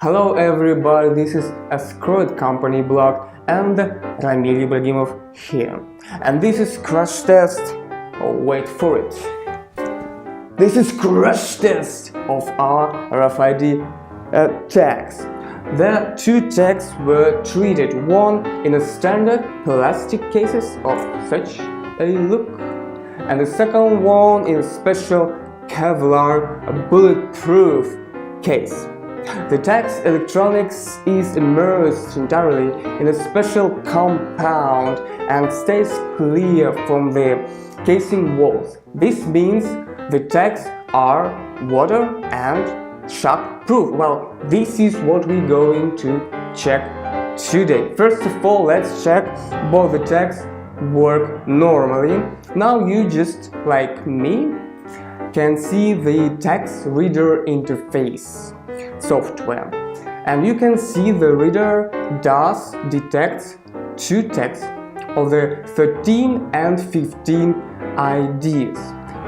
Hello everybody, this is Escort company blog and Ramil Ibrahimov here. And this is crash test. Oh, wait for it. This is crash test of our RFID tags. The two tags were treated, one in a standard plastic cases of such a look, and the second one in a special Kevlar bulletproof case. The tag's electronics is immersed entirely in a special compound and stays clear from the casing walls. This means the tags are water and shock proof. Well, this is what we're going to check today. First of all, let's check both the tags work normally. Now you, just like me, can see the tags reader interface software, and you can see the reader does detect two tags of the 13 and 15 IDs.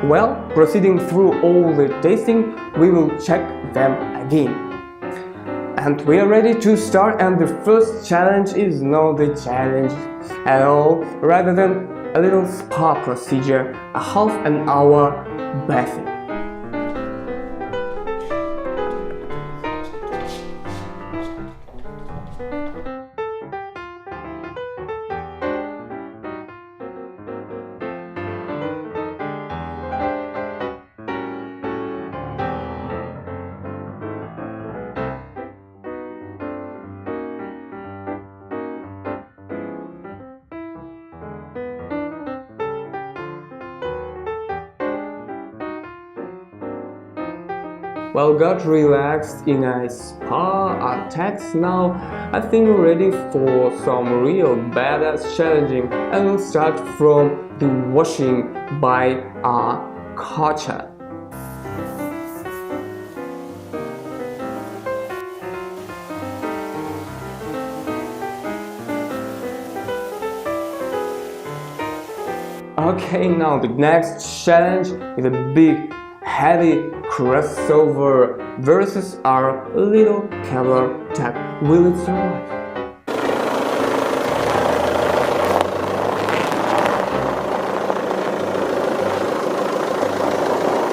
Well, proceeding through all the testing, we will check them again. And we are ready to start, and the first challenge is not the challenge at all, rather than a little spa procedure, a half an hour bathing. Well, got relaxed in a spa, our tags now. I think we're ready for some real badass challenging, and we'll start from the washing by our Kocha. Okay, now the next challenge is a big, heavy crossover versus our little Kevlar tag. Will it survive?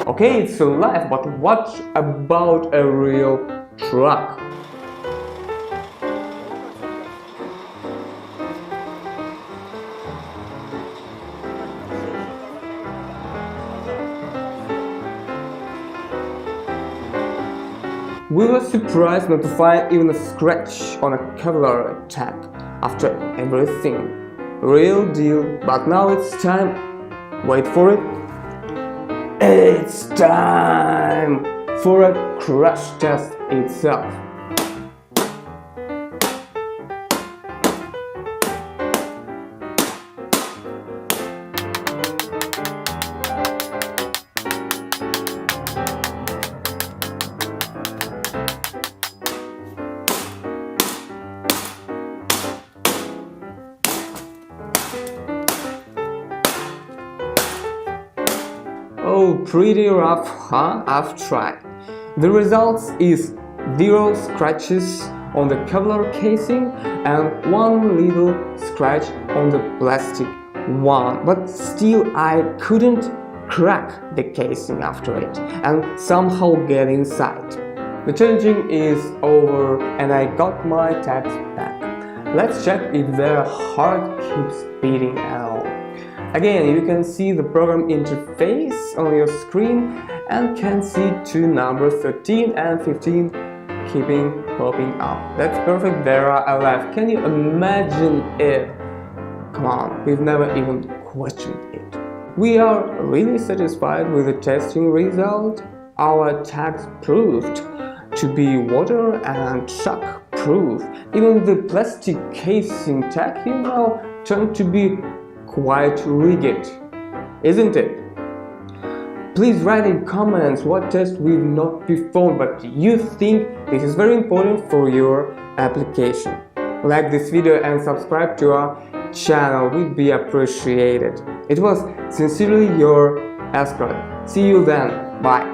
Okay, it's alive, but what about a real truck? We were surprised not to find even a scratch on a Kevlar tag after everything. Real deal, but now it's time. Wait for it. It's time for a crash test itself. Oh, pretty rough, huh? I've tried. The results is 0 scratches on the Kevlar casing and 1 little scratch on the plastic one. But still, I couldn't crack the casing after it and somehow get inside. The challenging is over and I got my tags back. Let's check if their heart keeps beating at all. Again, you can see the program interface on your screen and can see two numbers 13 and 15 keeping popping up. That's perfect, they are alive. Can you imagine it? Come on, we've never even questioned it. We are really satisfied with the testing result. Our tags proved to be water and shock proof. Even the plastic casing tag, turned to be quite rigid, isn't it? Please write in comments what test we've not performed but you think this is very important for your application. Like this video and subscribe to our channel, would be appreciated. It was sincerely your Escort. See you then. Bye.